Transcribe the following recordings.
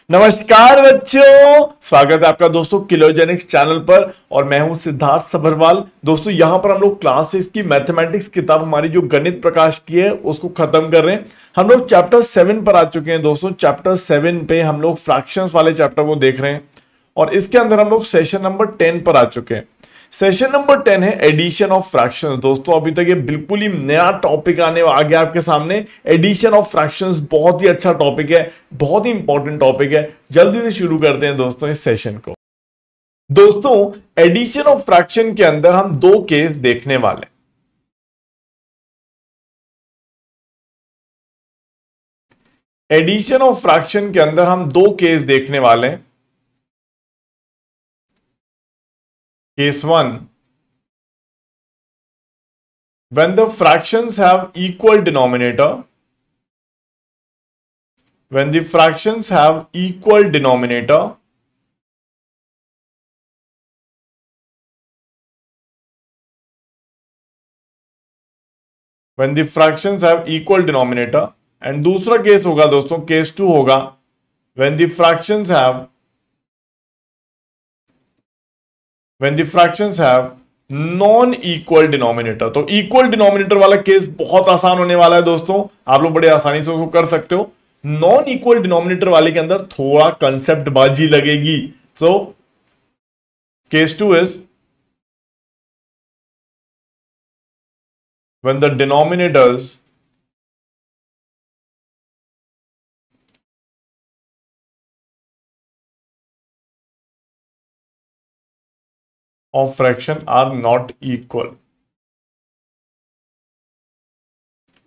नमस्कार बच्चों, स्वागत है आपका दोस्तों किलोजेनिक्स चैनल पर। और मैं हूं सिद्धार्थ सबरवाल। दोस्तों यहां पर हम लोग क्लास 6 की मैथमेटिक्स किताब हमारी जो गणित प्रकाश की है उसको खत्म कर रहे हैं। हम लोग चैप्टर 7 पर आ चुके हैं दोस्तों। चैप्टर 7 पे हम लोग फ्रैक्शंस वाले चैप्टर को देख रहे हैं और इसके अंदर हम लोग सेशन नंबर 10 पर आ चुके हैं। सेशन नंबर 10 है एडिशन ऑफ फ्रैक्शंस। दोस्तों अभी तक ये बिल्कुल ही नया टॉपिक आ गया आपके सामने। एडिशन ऑफ फ्रैक्शंस बहुत ही अच्छा टॉपिक है, बहुत ही इंपॉर्टेंट टॉपिक है। जल्दी से शुरू करते हैं दोस्तों इस सेशन को। दोस्तों एडिशन ऑफ फ्रैक्शन के अंदर हम दो केस देखने वाले हैं। एडिशन ऑफ फ्रैक्शन के अंदर हम दो केस देखने वाले हैं। Case 1, when the fractions have equal denominator, when the fractions have equal denominator, when the fractions have equal denominator, and दूसरा केस होगा दोस्तों, केस 2 होगा when the fractions have non equal denominator. तो इक्वल डिनोमिनेटर वाला case बहुत आसान होने वाला है दोस्तों, आप लोग बड़े आसानी से उसको कर सकते हो। नॉन इक्वल डिनोमिनेटर वाले के अंदर थोड़ा कंसेप्ट बाजी लगेगी। So case 2 is when the denominators of fraction are not equal.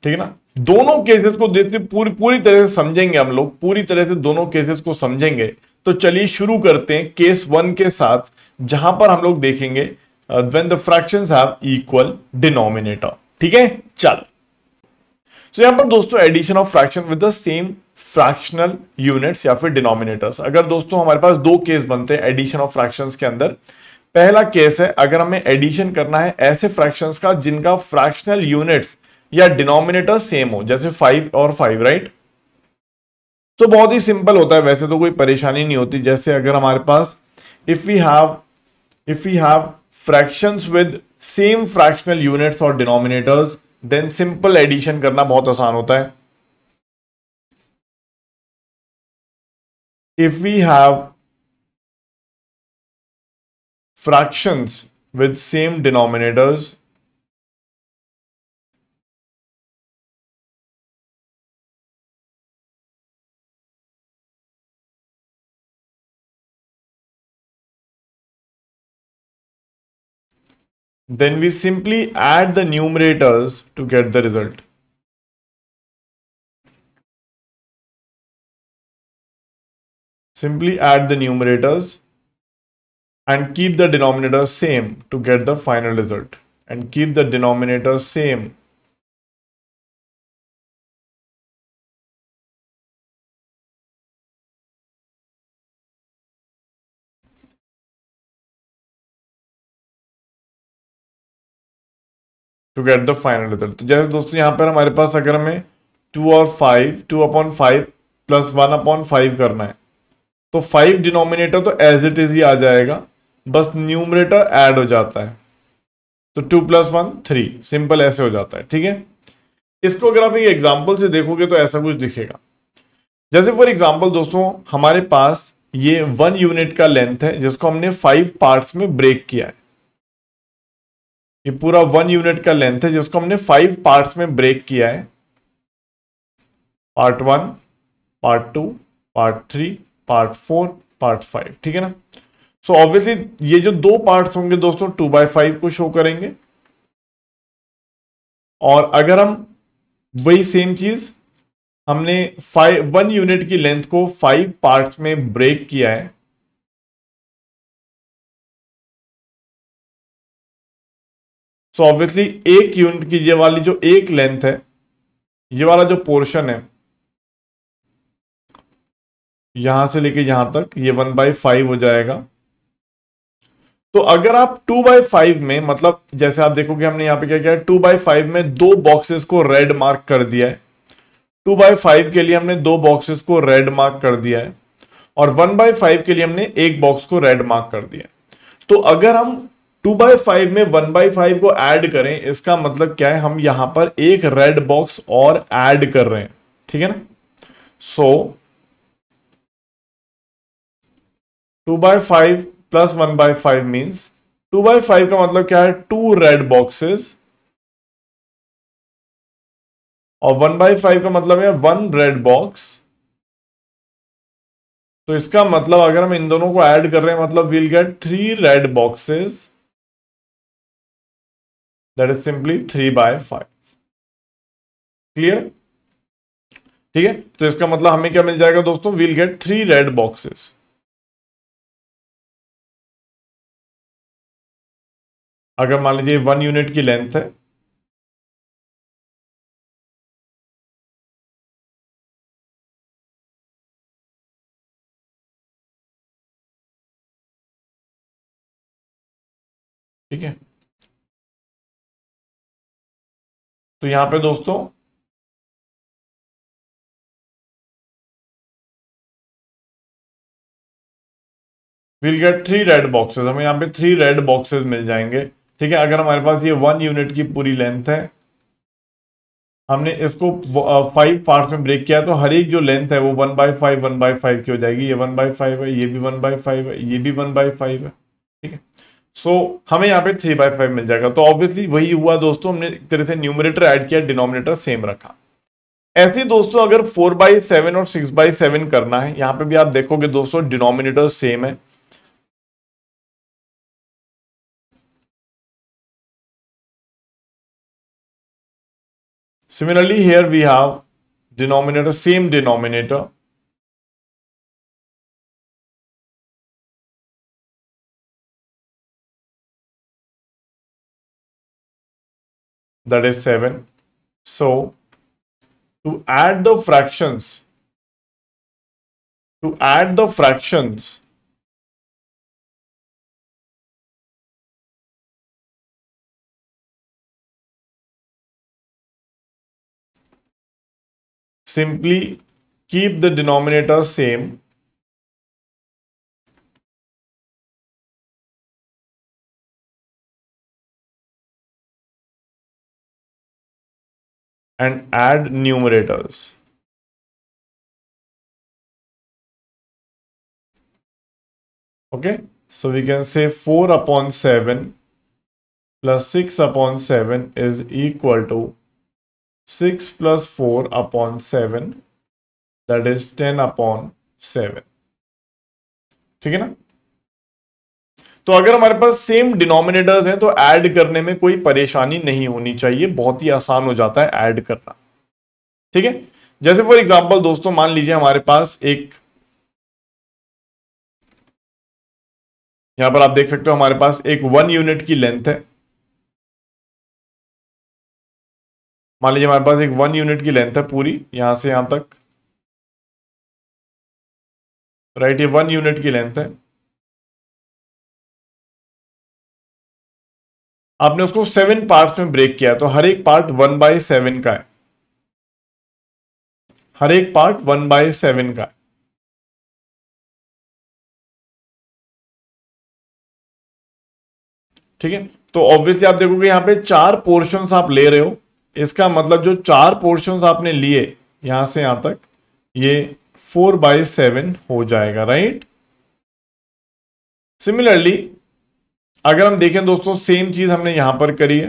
ठीक है ना। दोनों केसेस को देखते पूरी तरह से समझेंगे हम लोग, पूरी तरह से दोनों केसेस को समझेंगे। तो चलिए शुरू करते हैं केस 1 के साथ, जहां पर हम लोग देखेंगे when the fractions have equal denominator. ठीक है, चल। सो यहां पर दोस्तों addition of fraction with the same fractional units या फिर डिनोमिनेटर्स। अगर दोस्तों हमारे पास दो केस बनते हैं एडिशन ऑफ फ्रैक्शंस के अंदर। पहला केस है अगर हमें एडिशन करना है ऐसे फ्रैक्शंस का जिनका फ्रैक्शनल यूनिट्स या डिनोमिनेटर सेम हो, जैसे 5 और 5, राइट। तो बहुत ही सिंपल होता है, वैसे तो कोई परेशानी नहीं होती। जैसे अगर हमारे पास if we have fractions with same fractional units और डिनोमिनेटर्स, देन सिंपल एडिशन करना बहुत आसान होता है। If we have fractions with same denominators, then we simply add the numerators to get the result. Simply add the numerators and keep the denominator same to get the final result, and keep the denominator same to get the final result। तो जैसे दोस्तों यहां पर हमारे पास अगर हमें 2 और 5 2/5 plus 1/5 करना है, तो 5 डिनोमिनेटर तो एज इट इज ही आ जाएगा, बस न्यूमरेटर ऐड हो जाता है। तो 2 + 1 3, सिंपल ऐसे हो जाता है। ठीक है, इसको अगर आप एक एग्जांपल से देखोगे तो ऐसा कुछ दिखेगा। जैसे फॉर एग्जांपल दोस्तों हमारे पास ये 1 यूनिट का लेंथ है जिसको हमने 5 पार्ट्स में ब्रेक किया है। ये पूरा 1 यूनिट का लेंथ है जिसको हमने 5 पार्ट्स में ब्रेक किया है। Part 1, part 2, part 3, part 4, part 5। ठीक है ना। सो ऑब्वियसली ये जो दो पार्ट्स होंगे दोस्तों 2/5 को शो करेंगे। और अगर हम वही सेम चीज हमने 1 यूनिट की लेंथ को 5 पार्ट्स में ब्रेक किया है, सो ऑब्वियसली एक यूनिट की ये वाली जो एक लेंथ है, ये वाला जो पोर्शन है यहां से लेके यहां तक, ये 1/5 हो जाएगा। तो अगर आप 2/5 में, मतलब जैसे आप देखोगे हमने यहां पे क्या किया है, 2/5 में दो बॉक्सेस को रेड मार्क कर दिया है। 2/5 के लिए हमने दो बॉक्सेस को रेड मार्क कर दिया है। और 1/5 के लिए हमने एक बॉक्स को रेड मार्क कर दिया। तो अगर हम 2/5 में 1/5 को ऐड करें, इसका मतलब क्या है, हम यहां पर एक रेड बॉक्स और ऐड कर रहे हैं, ठीक है ना। सो 2/5 प्लस 1/5 मीन्स 2/5 का मतलब क्या है, 2 रेड बॉक्सेस, और 1/5 का मतलब है 1 रेड बॉक्स। तो इसका मतलब अगर हम इन दोनों को ऐड कर रहे हैं, मतलब we'll get 3 red boxes, that is simply 3/5। Clear, ठीक है। तो इसका मतलब हमें क्या मिल जाएगा दोस्तों, वील गेट 3 रेड बॉक्सेस। अगर मान लीजिए 1 यूनिट की लेंथ है, ठीक है, तो यहां पे दोस्तों वील गेट 3 रेड बॉक्सेस, हमें यहां पे 3 रेड बॉक्सेस मिल जाएंगे, ठीक है। अगर हमारे पास ये 1 यूनिट की पूरी लेंथ है, हमने इसको 5 पार्ट्स में ब्रेक किया, तो हर एक जो लेंथ है वो 1/5 1/5 की हो जाएगी। ये 1/5 है, ये भी 1/5 है, ये भी 1/5 है, ठीक है। सो हमें यहाँ पे 3/5 मिल जाएगा। तो ऑब्वियसली वही हुआ दोस्तों, हमने एक तरह से न्यूमरेटर ऐड किया, डिनोमिनेटर सेम रखा। ऐसे ही दोस्तों अगर 4/7 और 6/7 करना है, यहां पे भी आप देखोगे दोस्तों डिनोमिनेटर सेम है। Similarly, here we have denominator, same denominator. That is 7. So, to add the fractions, to add the fractions, simply keep the denominator same and add numerators. Okay, so we can say 4/7 plus 6/7 is equal to 6 plus 4/7, that is 10/7, ठीक है ना। तो अगर हमारे पास same denominators हैं तो add करने में कोई परेशानी नहीं होनी चाहिए, बहुत ही आसान हो जाता है ऐड करना, ठीक है। जैसे फॉर एग्जांपल दोस्तों मान लीजिए हमारे पास एक, यहां पर आप देख सकते हो हमारे पास एक 1 यूनिट की लेंथ है। मान लीजिए हमारे पास एक 1 यूनिट की लेंथ है पूरी, यहां से यहां तक, राइट, ये 1 यूनिट की लेंथ है। आपने उसको 7 पार्ट्स में ब्रेक किया, तो हर एक पार्ट 1/7 का है, हर एक पार्ट 1/7 का है, ठीक है। तो ऑब्वियसली आप देखोगे यहां पे 4 पोर्शंस आप ले रहे हो, इसका मतलब जो 4 पोर्शंस आपने लिए यहां से यहां तक, ये 4/7 हो जाएगा, राइट। सिमिलरली अगर हम देखें दोस्तों, सेम चीज हमने यहां पर करी है।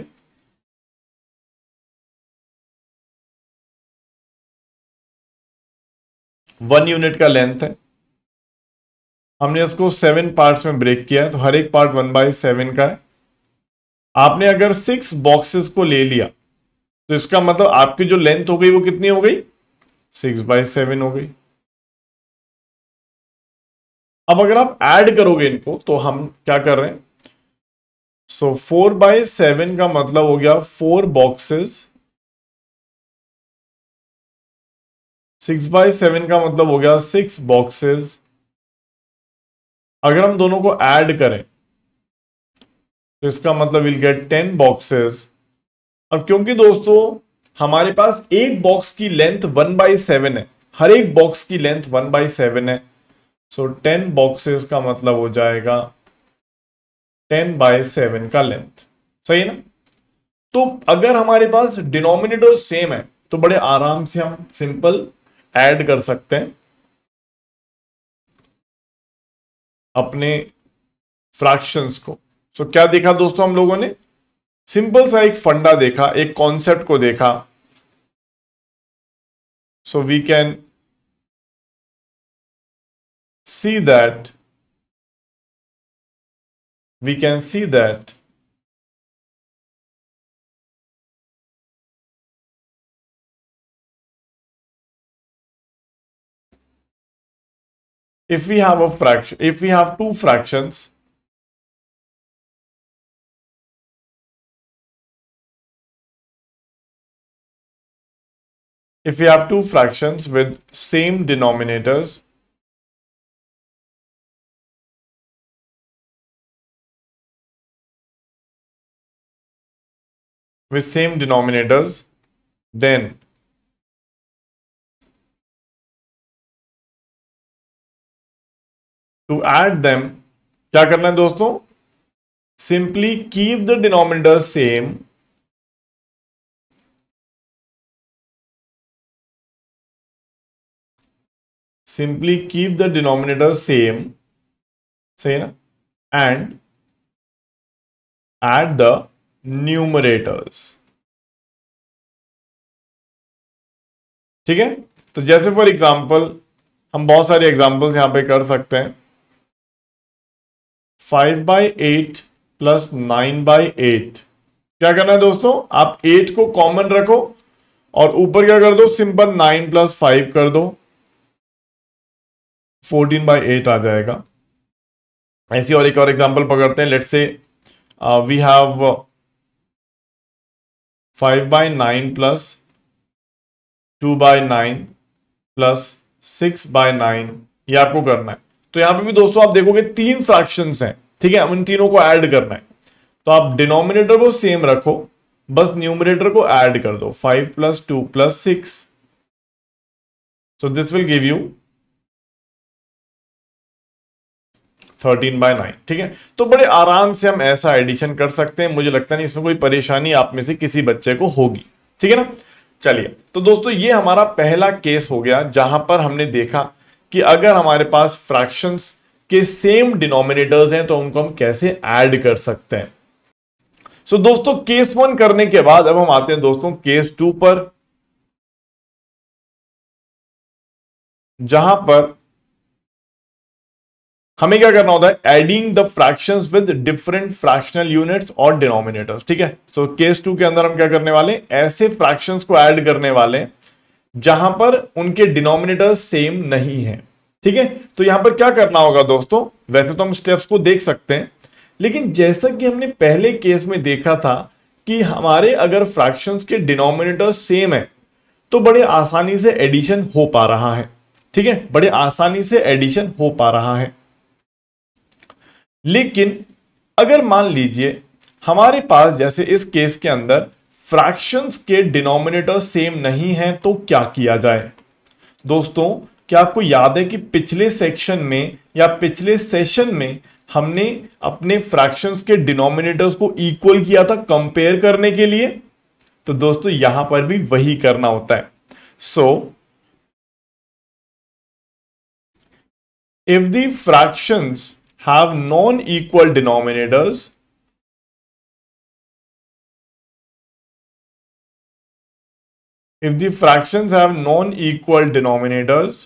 वन यूनिट का लेंथ है, हमने इसको 7 पार्ट्स में ब्रेक किया है, तो हर एक पार्ट 1/7 का है। आपने अगर 6 बॉक्सेस को ले लिया, तो इसका मतलब आपकी जो लेंथ हो गई वो कितनी हो गई, 6/7 हो गई। अब अगर आप ऐड करोगे इनको, तो हम क्या कर रहे हैं, सो 4/7 का मतलब हो गया 4 बॉक्सेस, 6/7 का मतलब हो गया 6 बॉक्सेस। अगर हम दोनों को ऐड करें तो इसका मतलब विल गेट 10 बॉक्सेस। अब क्योंकि दोस्तों हमारे पास एक बॉक्स की लेंथ 1/7 है, हर एक बॉक्स की लेंथ 1/7 है, सो 10 बॉक्सेस का मतलब हो जाएगा 10/7 का लेंथ, सही है ना। तो अगर हमारे पास डिनोमिनेटर सेम है तो बड़े आराम से हम सिंपल ऐड कर सकते हैं अपने फ्रैक्शंस को। सो क्या देखा दोस्तों हम लोगों ने, सिंपल सा एक फंडा देखा, एक कॉन्सेप्ट को देखा। So we can see that we can see that if we have a fraction, if we have two fractions, if we have two fractions with same denominators, then to add them क्या करना है दोस्तों, simply keep the denominator same, simply keep the denominator same, सही है ना, and add the numerators। ठीक है, तो जैसे फॉर एग्जांपल हम बहुत सारे एग्जांपल्स यहां पे कर सकते हैं। 5/8 प्लस 9/8, क्या करना है दोस्तों, आप 8 को कॉमन रखो और ऊपर क्या कर दो, सिंपल 9 प्लस 5 कर दो, 14/8 आ जाएगा। ऐसी और एक और एग्जांपल पकड़ते हैं, let's say we have 5/9 plus 2/9 plus 6/9, ये आपको करना है। तो यहां पे भी दोस्तों आप देखोगे 3 फ्रैक्शंस हैं, ठीक है, उन तीनों को ऐड करना है। तो आप डिनोमिनेटर को सेम रखो, बस न्यूमरेटर को ऐड कर दो, 5 plus 2 plus 6, so this will give you 13/9। ठीक है, तो बड़े आराम से हम ऐसा एडिशन कर सकते हैं, मुझे लगता नहीं इसमें कोई परेशानी आप में से किसी बच्चे को होगी। ठीक है ना, चलिए तो दोस्तों ये हमारा पहला केस हो गया जहां पर हमने देखा कि अगर हमारे पास फ्रैक्शंस के सेम डिनोमिनेटर्स हैं तो उनको हम कैसे ऐड कर सकते हैं। सो दोस्तों केस 1 करने के बाद अब हम आते हैं दोस्तों केस 2 पर, जहां पर हमें क्या करना होता है, adding the fractions with different fractional units और डिनोमिनेटर्स। ठीक है, सो केस 2 के अंदर हम क्या करने वाले, ऐसे फ्रैक्शंस को ऐड करने वाले जहां पर उनके डिनोमिनेटर्स सेम नहीं है। ठीक है, तो यहां पर क्या करना होगा दोस्तों, वैसे तो हम स्टेप्स को देख सकते हैं, लेकिन जैसा कि हमने पहले केस में देखा था कि हमारे अगर फ्रैक्शंस के डिनोमिनेटर्स सेम है तो बड़े आसानी से एडिशन हो पा रहा है। ठीक है, बड़े आसानी से एडिशन हो पा रहा है। लेकिन अगर मान लीजिए हमारे पास जैसे इस केस के अंदर फ्रैक्शंस के डिनोमिनेटर सेम नहीं है तो क्या किया जाए। दोस्तों क्या आपको याद है कि पिछले सेक्शन में या पिछले सेशन में हमने अपने फ्रैक्शंस के डिनोमिनेटर्स को इक्वल किया था कंपेयर करने के लिए, तो दोस्तों यहां पर भी वही करना होता है। So if the fractions have non-equal denominators, if the fractions have non-equal denominators,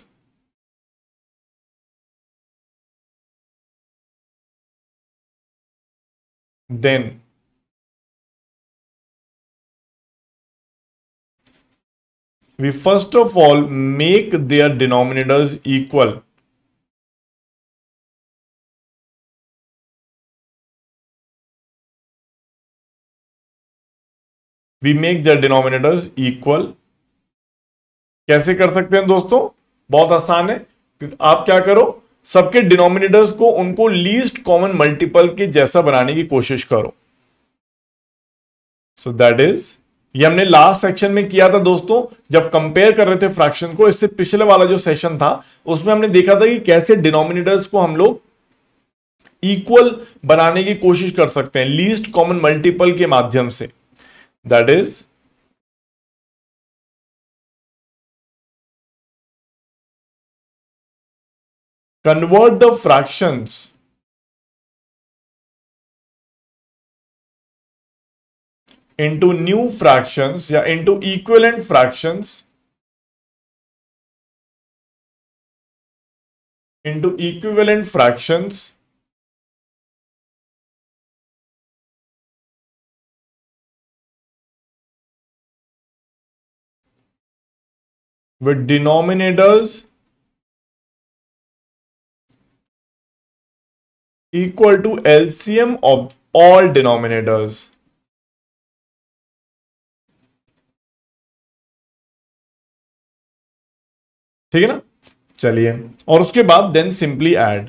then we first of all make their denominators equal. We make their denominators equal। कैसे कर सकते हैं दोस्तों, बहुत आसान है, आप क्या करो, सबके डिनोमिनेटर्स को उनको लीस्ट कॉमन मल्टीपल के जैसा बनाने की कोशिश करो। सो दैट इज ये हमने लास्ट सेक्शन में किया था दोस्तों, जब कंपेयर कर रहे थे फ्रैक्शन को। इससे पिछले वाला जो सेशन था उसमें हमने देखा था कि कैसे डिनोमिनेटर्स को हम लोग इक्वल बनाने की कोशिश कर सकते हैं लीस्ट कॉमन मल्टीपल के माध्यम से। That is convert the fractions into new fractions या into equivalent fractions with denominators equal to LCM of all denominators। ठीक है ना। चलिए, और उसके बाद देन सिंपली ऐड।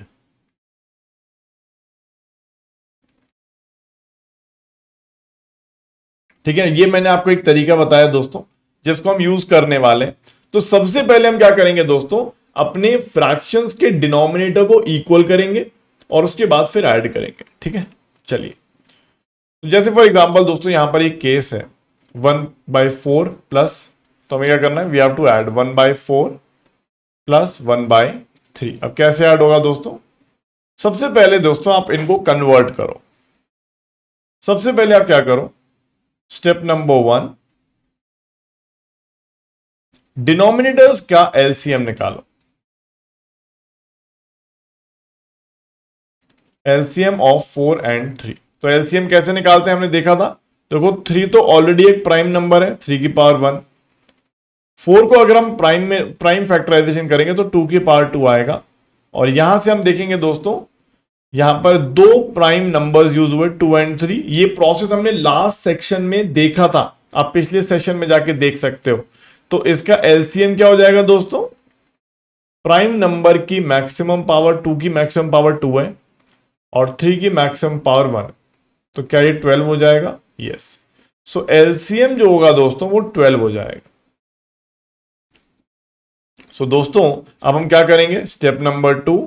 ठीक है, ये मैंने आपको एक तरीका बताया दोस्तों जिसको हम यूज करने वाले हैं। तो सबसे पहले हम क्या करेंगे दोस्तों, अपने फ्रैक्शंस के डिनोमिनेटर को इक्वल करेंगे और उसके बाद फिर ऐड करेंगे। ठीक है, चलिए। तो जैसे फॉर एग्जांपल दोस्तों यहां पर एक केस है 1/4 प्लस, तो हमें क्या करना है, we have to add 1/4 plus 1/3। अब कैसे ऐड होगा दोस्तों, सबसे पहले दोस्तों आप इनको कन्वर्ट करो। सबसे पहले आप क्या करो, स्टेप नंबर 1, डिनोमिनेटर्स का एलसीएम निकालो। LCM of 4 and 3। तो एलसीएम कैसे निकालते हैं हमने देखा था। देखो 3 तो ऑलरेडी एक प्राइम नंबर है, 3 की पावर 1। 4 को अगर हम प्राइम फैक्टराइजेशन करेंगे तो 2 की पावर 2 आएगा। और यहां से हम देखेंगे दोस्तों यहां पर दो प्राइम नंबर्स यूज हुए 2 एंड 3। ये प्रोसेस हमने लास्ट सेक्शन में देखा था, आप पिछले सेशन में जाके देख सकते हो। तो इसका एलसीएम क्या हो जाएगा दोस्तों, प्राइम नंबर की मैक्सिमम पावर 2 की मैक्सिमम पावर 2 है और 3 की मैक्सिमम पावर 1, तो क्या ये 12 हो जाएगा। यस, सो एलसीएम जो होगा दोस्तों वो 12 हो जाएगा। सो दोस्तों अब हम क्या करेंगे, स्टेप नंबर 2,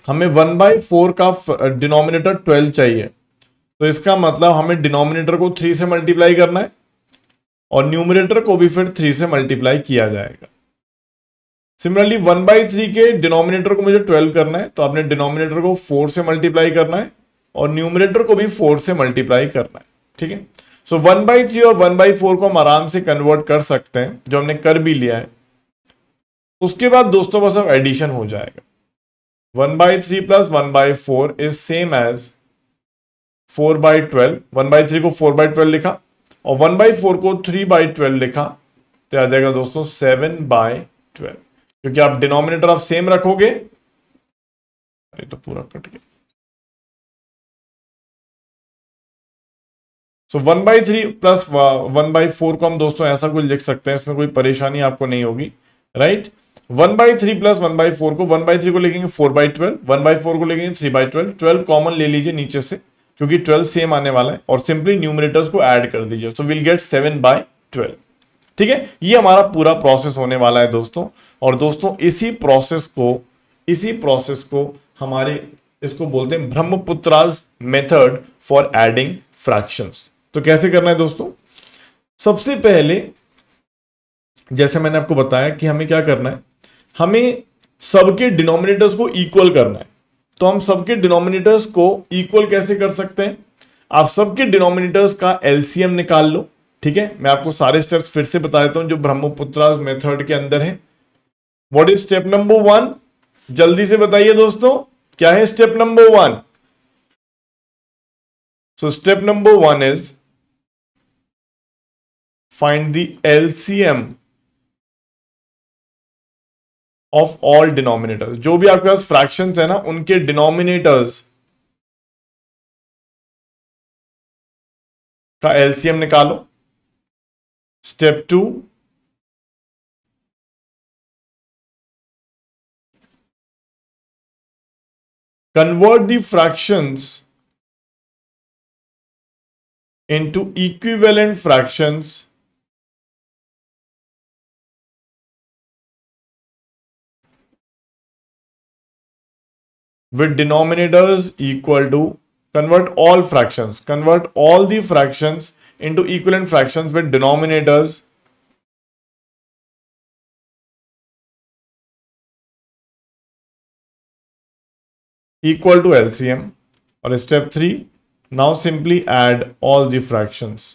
हमें 1/4 का डिनोमिनेटर 12 चाहिए। तो इसका मतलब हमें डिनोमिनेटर को 3 से मल्टीप्लाई करना है और न्यूमरेटर को भी फिर 3 से मल्टीप्लाई किया जाएगा। सिमिलरली 1/3 के डिनोमिनेटर को मुझे 12 करना है, तो आपने डिनोमिनेटर को 4 से मल्टीप्लाई करना है और न्यूमरेटर को भी 4 से मल्टीप्लाई करना है। ठीक है, सो 1/3 और 1/4 को हम आराम से कन्वर्ट कर सकते हैं, जो हमने कर भी लिया है। उसके बाद दोस्तों बस अब एडिशन हो जाएगा। 1/3 प्लस 1/4 इज सेम एज 4/12। 1/3 को 4/12 लिखा और 1/4 को 3/12 लिखा, तो आ जाएगा दोस्तों 7/12। क्योंकि आप डिनोमिनेटर आप सेम रखोगे, अरे तो पूरा कट गया। सो 1/3 प्लस 1/4 को हम दोस्तों ऐसा कुछ लिख सकते हैं, इसमें कोई परेशानी आपको नहीं होगी, राइट। 1/3 प्लस 1/4 को 1/3 को लिखेंगे 4/12, 1/4 को लिखेंगे 3/12। 12 कॉमन ले लीजिए नीचे से क्योंकि 12 सेम आने वाला है, और सिंपली न्यूमरेटर्स को ऐड कर दीजिए, सो विल गेट 7/12। ठीक है, ये हमारा पूरा प्रोसेस होने वाला है दोस्तों। और दोस्तों इसी प्रोसेस को हमारे इसको बोलते हैं ब्रह्मपुत्रास मेथड फॉर एडिंग फ्रैक्शंस। तो कैसे करना है दोस्तों, सबसे पहले जैसे मैंने आपको बताया कि हमें क्या करना है, हमें सबके डिनोमिनेटर्स को इक्वल करना है। तो हम सबके डिनोमिनेटर्स को इक्वल कैसे कर सकते हैं, आप सबके डिनोमिनेटर्स का एलसीएम निकाल लो। ठीक है, मैं आपको सारे स्टेप्स फिर से बता देता हूं जो ब्रह्मपुत्रास मेथड के अंदर है। व्हाट इज स्टेप नंबर 1, जल्दी से बताइए दोस्तों, क्या है step number 1। So step number 1 is find the LCM of all denominators. जो भी आपके पास फ्रैक्शंस है ना उनके डिनोमिनेटर्स का एलसीएम निकालो। Step 2, convert the fractions into equivalent fractions with denominators equal to, convert all the fractions into equivalent fractions with denominators equal to LCM. और step 3, now simply add all the fractions.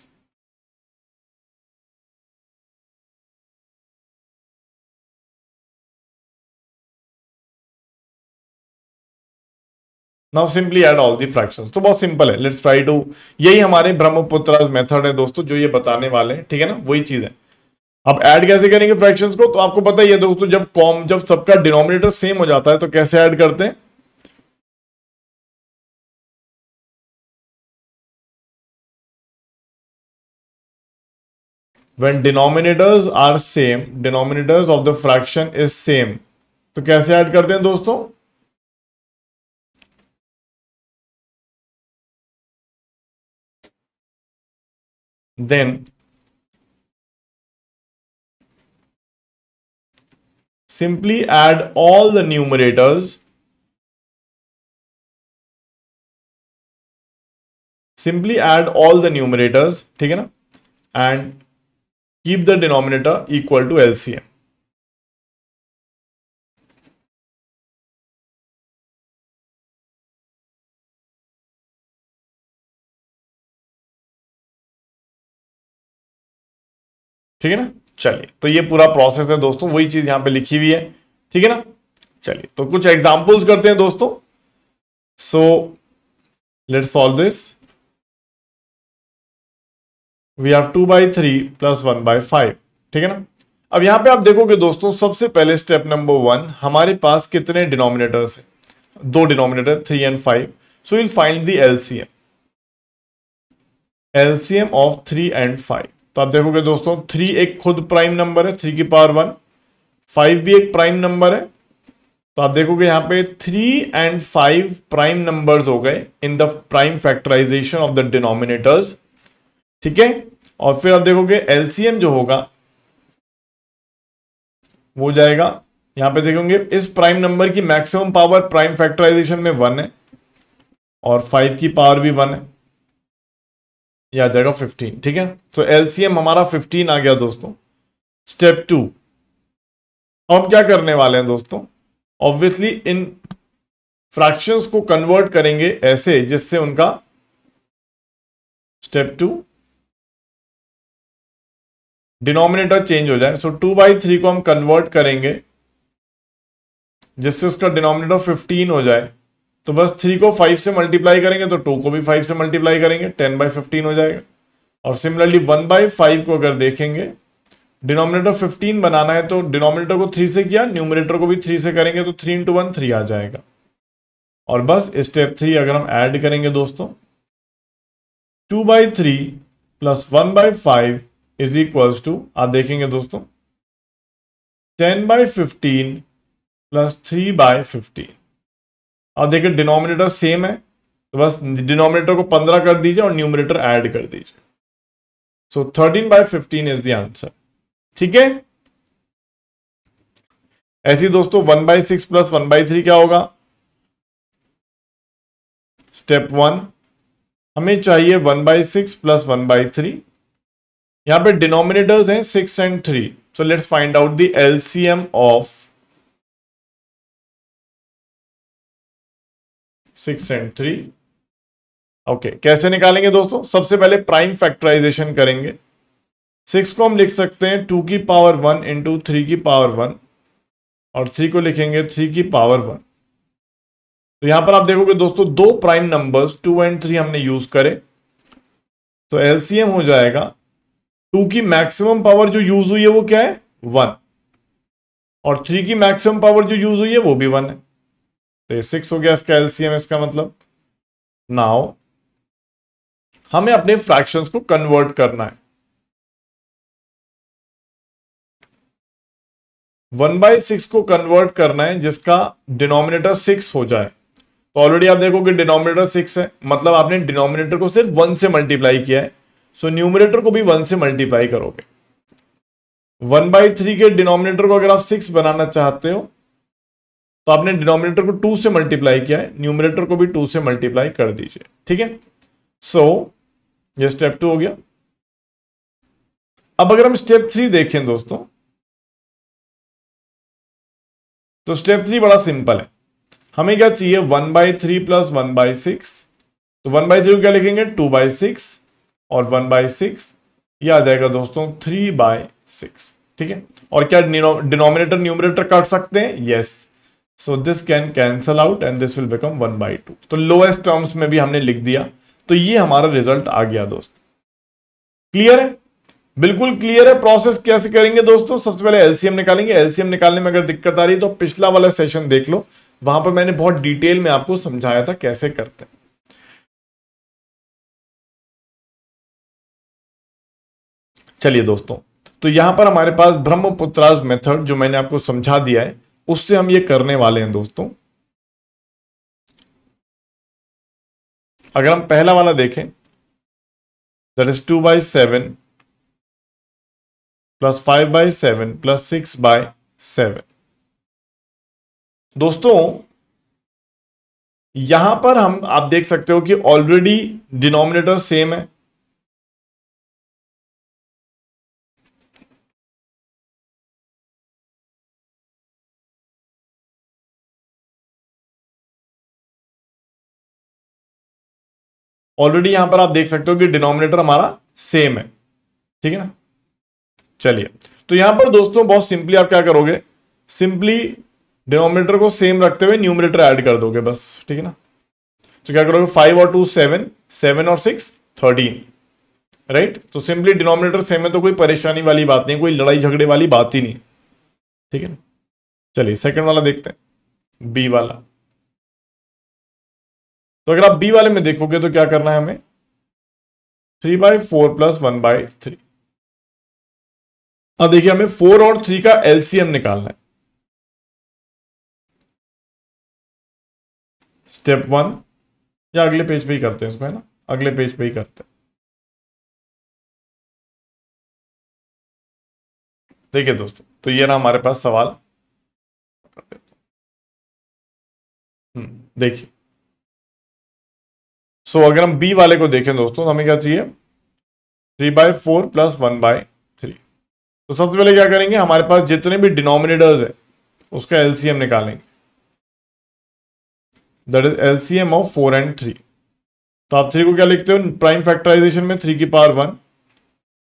Now simply add all the fractions. तो बहुत simple है, let's try to, यही हमारे Brahmaputra method है दोस्तों, जो ये बताने वाले हैं, ठीक है ना, वही चीज है। अब ऐड कैसे करेंगे फ्रैक्शंस को, तो आपको पता ही है दोस्तों, जब सबका डिनोमिनेटर सेम हो जाता है तो कैसे ऐड करते हैं, when denominators are same, denominators of the fraction is same, तो कैसे ऐड करते हैं दोस्तों, then simply add all the numerators, ठीक है ना, and keep the denominator equal to LCM. ठीक है ना, चलिए, तो ये पूरा प्रोसेस है दोस्तों, वही चीज यहां पे लिखी हुई है, ठीक है ना। चलिए, तो कुछ एग्जांपल्स करते हैं दोस्तों। So let's solve this. We have 2/3 plus 1/5, ठीक है ना। अब यहां पे आप देखोगे दोस्तों, सबसे पहले स्टेप नंबर 1, हमारे पास कितने डिनोमिनेटर्स हैं, 2 denominator 3 and 5, so will find the LCM of 3 and 5। तो आप देखोगे दोस्तों, 3 एक खुद प्राइम नंबर है, 3 की पावर 1, 5 भी एक प्राइम नंबर है, तो आप देखोगे यहां पे 3 and 5 प्राइम नंबर्स हो गए in the prime factorization of the denominators, ठीक है। और फिर आप देखोगे एलसीएम जो होगा वो जाएगा, यहां पे देखोगे इस प्राइम नंबर की मैक्सिमम पावर प्राइम फैक्टराइजेशन में 1 है और 5 की पावर भी 1 है, यह आ जाएगा 15, ठीक है। तो एलसीएम हमारा 15 आ गया दोस्तों। स्टेप 2, अब हम क्या करने वाले हैं दोस्तों, ऑब्वियसली इन फ्रैक्शंस को कन्वर्ट करेंगे ऐसे जिससे उनका, स्टेप 2, डिनोमिनेटर चेंज हो जाए। सो 2/3 को हम कन्वर्ट करेंगे जिससे उसका डिनोमिनेटर 15 हो जाए, तो बस 3 को 5 से मल्टीप्लाई करेंगे तो 2 को भी 5 से मल्टीप्लाई करेंगे, 10/15 हो जाएगा। और सिमिलरली 1/5 को अगर देखेंगे, डिनोमिनेटर 15 बनाना है तो डिनोमिनेटर को 3 से किया, न्यूमरेटर को भी 3 से करेंगे तो 3 × 1 3 आ जाएगा। और बस स्टेप 3 अगर हम ऐड करेंगे दोस्तों, 2/3 प्लस 1/5 इज इक्वल्स टू, आप देखेंगे दोस्तों 10/15 प्लस 3/15। अब देखिए डिनोमिनेटर सेम है, तो बस डिनोमिनेटर को 15 कर दीजिए और न्यूमरेटर ऐड कर दीजिए। सो 13/15 इज द आंसर, ठीक है। ऐसे दोस्तों 1/6 प्लस 1/3 क्या होगा, स्टेप 1, हमें चाहिए 1/6 प्लस 1/3, यहां पे डिनोमिनेटर्स हैं 6 and 3, so let's find out the LCM of 6 and 3। Okay, कैसे निकालेंगे दोस्तों, सबसे पहले प्राइम फैक्टराइजेशन करेंगे। 6 को हम लिख सकते हैं 2 की पावर 1 इंटू 3 की पावर 1, और 3 को लिखेंगे 3 की पावर 1। तो यहां पर आप देखोगे दोस्तों, 2 प्राइम नंबर्स 2 and 3 हमने यूज करे, तो एलसीएम हो जाएगा 2 की मैक्सिमम पावर जो यूज हुई है वो क्या है, 1, और 3 की मैक्सिमम पावर जो यूज हुई है वो भी 1 है, तो 6 हो गया इसका एलसीएम। इसका मतलब नाउ हमें अपने फ्रैक्शंस को कन्वर्ट करना है। 1/6 को कन्वर्ट करना है जिसका डिनोमिनेटर 6 हो जाए, तो ऑलरेडी आप देखोगे डिनोमिनेटर 6 है, मतलब आपने डिनोमिनेटर को सिर्फ 1 से मल्टीप्लाई किया है, सो न्यूमरेटर को भी 1 से मल्टीप्लाई करोगे। 1/3 के डिनोमिनेटर को अगर आप 6 बनाना चाहते हो तो आपने डिनोमिनेटर को 2 से मल्टीप्लाई किया है, न्यूमरेटर को भी 2 से मल्टीप्लाई कर दीजिए। ठीक है, सो ये स्टेप 2 हो गया। अब अगर हम स्टेप 3 देखें दोस्तों, तो स्टेप 3 बड़ा सिंपल है। हमें क्या चाहिए, 1/3 प्लस 1/6। तो 1/3 को क्या लिखेंगे, 2/6 और 1/6 ये आ जाएगा दोस्तों 3/6। ठीक है, और क्या डिनोमिनेटर न्यूमरेटर काट सकते हैं, yes. So this can cancel out and this will become 1/2। तो लोएस्ट टर्म्स में भी हमने लिख दिया, तो ये हमारा रिजल्ट आ गया दोस्त। क्लियर है, बिल्कुल क्लियर है। प्रोसेस कैसे करेंगे दोस्तों, सबसे पहले एलसीएम निकालेंगे। एलसीएम निकालने में अगर दिक्कत आ रही है तो पिछला वाला सेशन देख लो, वहां पर मैंने बहुत डिटेल में आपको समझाया था कैसे करते हैं। चलिए दोस्तों, तो यहां पर हमारे पास ब्रह्मपुत्रास मेथड जो मैंने आपको समझा दिया है, उससे हम ये करने वाले हैं दोस्तों। अगर हम पहला वाला देखें, दैट इज 2/7 प्लस 5/7 प्लस 6/7। दोस्तों यहां पर आप देख सकते हो कि ऑलरेडी डिनोमिनेटर सेम है, ऑलरेडी यहां पर आप देख सकते हो कि डिनोमिनेटर हमारा सेम है। ठीक है ना, चलिए, तो यहां पर दोस्तों बहुत सिंपली आप क्या करोगे, सिंपली डिनोमिनेटर को सेम रखते हुए न्यूमरेटर ऐड कर दोगे बस। ठीक है ना, तो क्या करोगे, 5 और 2 7, 7 और 6 13, राइट। तो सिंपली डिनोमिनेटर सेम है तो कोई परेशानी वाली बात नहीं, कोई लड़ाई झगड़े वाली बात ही नहीं। ठीक है ना, चलिए सेकंड वाला देखते हैं, बी वाला। तो अगर आप बी वाले में देखोगे तो क्या करना है हमें, 3/4 प्लस 1/3। अब देखिए हमें 4 और 3 का एलसीएम निकालना है। स्टेप 1, या अगले पेज पे ही करते हैं इसको, है ना, अगले पेज पे ही करते हैं। देखिए दोस्तों, तो ये ना हमारे पास सवाल, देखिए। सो अगर हम बी वाले को देखें दोस्तों, तो हमें क्या चाहिए, 3/4 प्लस 1/3। तो सबसे पहले क्या करेंगे, हमारे पास जितने भी डिनोमिनेटर्स है उसका एलसीएम निकालेंगे, that is LCM of 4 and 3। तो आप 3 को क्या लिखते हो, प्राइम फैक्टराइजेशन में 3 की पावर 1,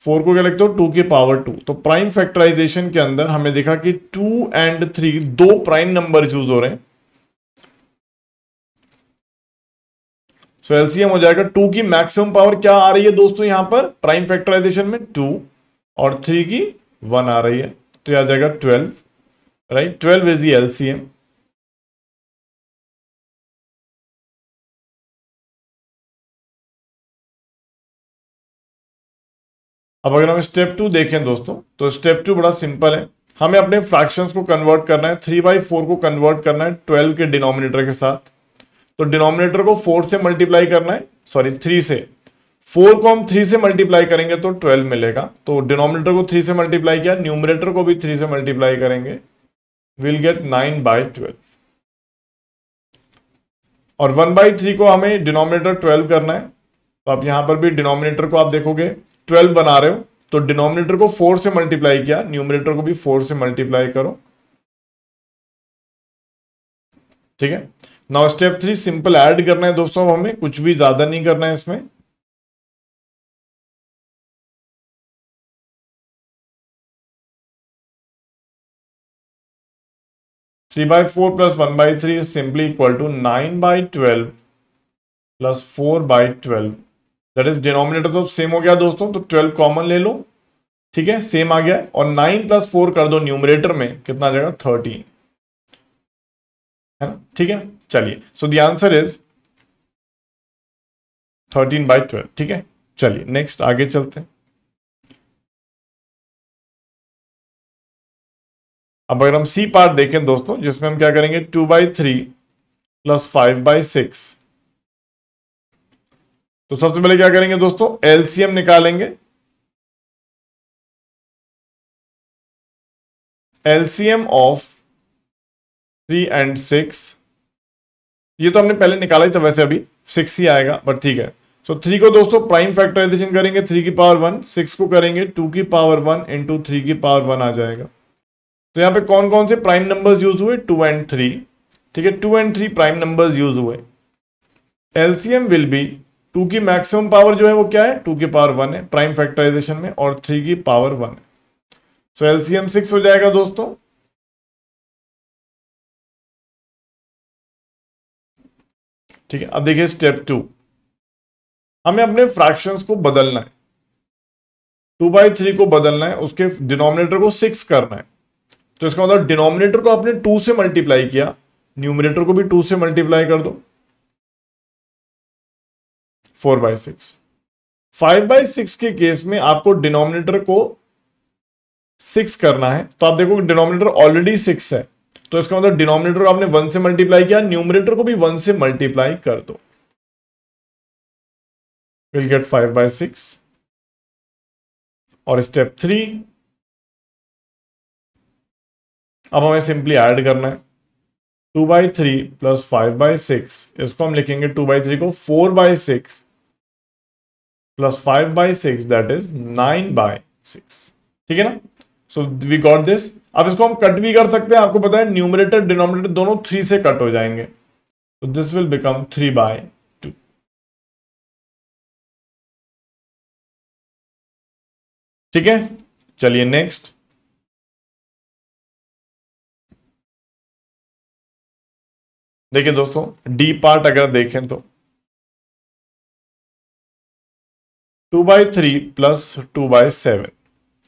4 को क्या लिखते हो, 2 की पावर 2। तो प्राइम फैक्टराइजेशन के अंदर हमने देखा कि 2 एंड 3 दो प्राइम नंबर चूज हो रहे हैं। सो एलसीएम हो जाएगा, 2 की मैक्सिमम पावर क्या आ रही है दोस्तों, यहां पर प्राइम फैक्टराइजेशन में 2 और 3 की 1 आ रही है, तो यह आ जाएगा 12, राइट। 12 is the LCM. अब अगर हम स्टेप 2 देखें दोस्तों, तो स्टेप 2 बड़ा सिंपल है। हमें अपने फ्रैक्शंस को कन्वर्ट करना है, 3/4 को कन्वर्ट करना है 12 के डिनोमिनेटर के साथ। तो डिनोमिनेटर को 4 से मल्टीप्लाई करना है, सॉरी 3 से। 4 को हम 3 से मल्टीप्लाई करेंगे तो 12 मिलेगा। तो डिनोमिनेटर को 3 से मल्टीप्लाई किया, न्यूमरेटर को भी 3 से मल्टीप्लाई करेंगे, विल गेट 9/12। और 1/3 को हमें डिनोमिनेटर 12 करना है, तो आप यहां पर भी डिनोमिनेटर को आप देखोगे 12 बना रहे हो, तो डिनोमिनेटर को 4 से मल्टीप्लाई किया, न्यूमरेटर को भी 4 से मल्टीप्लाई करो। ठीक है, नाउ स्टेप 3 सिंपल ऐड करना है दोस्तों, हमें कुछ भी ज्यादा नहीं करना है इसमें। Three by four plus 1/3 is simply equal to 9/12 plus 4/12। That is denominator तो सेम हो गया दोस्तों, तो 12 कॉमन ले लो। ठीक है, सेम आ गया, और 9 प्लस 4 कर दो न्यूमरेटर में, कितना आ जाएगा 13, है ना। ठीक है, चलिए, सो द आंसर इज 13/12। ठीक है, चलिए नेक्स्ट आगे चलते हैं। अब अगर हम सी पार्ट देखें दोस्तों, जिसमें हम क्या करेंगे, 2/3 प्लस 5/6। तो सबसे पहले क्या करेंगे दोस्तों, एलसीएम निकालेंगे। एलसीएम ऑफ 3 and 6, ये तो हमने पहले निकाला ही था, वैसे अभी 6 ही आएगा, बट ठीक है। सो 3 को दोस्तों प्राइम फैक्टराइजेशन करेंगे 3 की पावर 1, 6 को करेंगे 2 की पावर 1 इंटू 3 की पावर 1 आ जाएगा। तो यहाँ पे कौन कौन से प्राइम नंबर्स यूज हुए, 2 and 3, ठीक है, 2 and 3 प्राइम नंबर्स यूज हुए। एलसीएम विल बी 2 की मैक्सिमम पावर जो है वो क्या है, 2 की पावर 1 है प्राइम फैक्टराइजेशन में, और 3 की पावर 1 है। सो एलसीएम 6 हो जाएगा दोस्तों। ठीक है, अब देखिए स्टेप 2, हमें अपने फ्रैक्शंस को बदलना है। 2/3 को बदलना है, उसके डिनोमिनेटर को 6 करना है। तो इसका मतलब डिनोमिनेटर को आपने 2 से मल्टीप्लाई किया, न्यूमरेटर को भी 2 से मल्टीप्लाई कर दो, 4/6। 5/6 के केस में आपको डिनोमिनेटर को 6 करना है, तो आप देखो डिनोमिनेटर ऑलरेडी 6 है, तो इसका मतलब डिनोमिनेटर को आपने 1 से मल्टीप्लाई किया, न्यूमरेटर को भी 1 से मल्टीप्लाई कर दो, विल गेट 5/6। और स्टेप 3, अब हमें सिंपली ऐड करना है 2/3 प्लस 5/6, इसको हम लिखेंगे 2/3 को 4/6 प्लस 5/6, दैट इज 9/6। ठीक है ना, सो वी गॉट दिस। अब इसको हम कट भी कर सकते हैं, आपको पता है न्यूमरेटर डिनोमिनेटर दोनों 3 से कट हो जाएंगे, तो दिस विल बिकम 3/2। ठीक है, चलिए नेक्स्ट। देखिए दोस्तों, डी पार्ट अगर देखें तो 2/3 प्लस 2/7।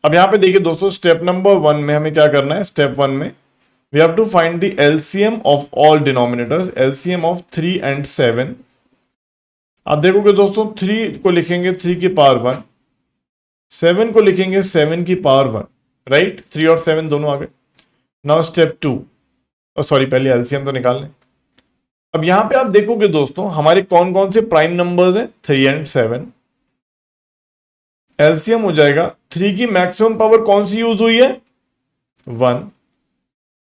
अब यहां पे देखिए दोस्तों, स्टेप नंबर 1 में हमें क्या करना है, स्टेप 1 में we have to find the LCM of all denominators, LCM of 3 and 7। आप देखोगे दोस्तों, 3 को लिखेंगे 3 की पावर 1, 7 को लिखेंगे 7 की पावर 1, राइट, 3 और 7 दोनों आ गए। नाउ स्टेप 2, सॉरी पहले एलसीएम तो निकाल लें। अब यहां पे आप देखोगे दोस्तों, हमारे कौन कौन से प्राइम नंबर्स हैं, 3 and 7। एलसीएम हो जाएगा, 3 की मैक्सिमम पावर कौन सी यूज हुई है, 1,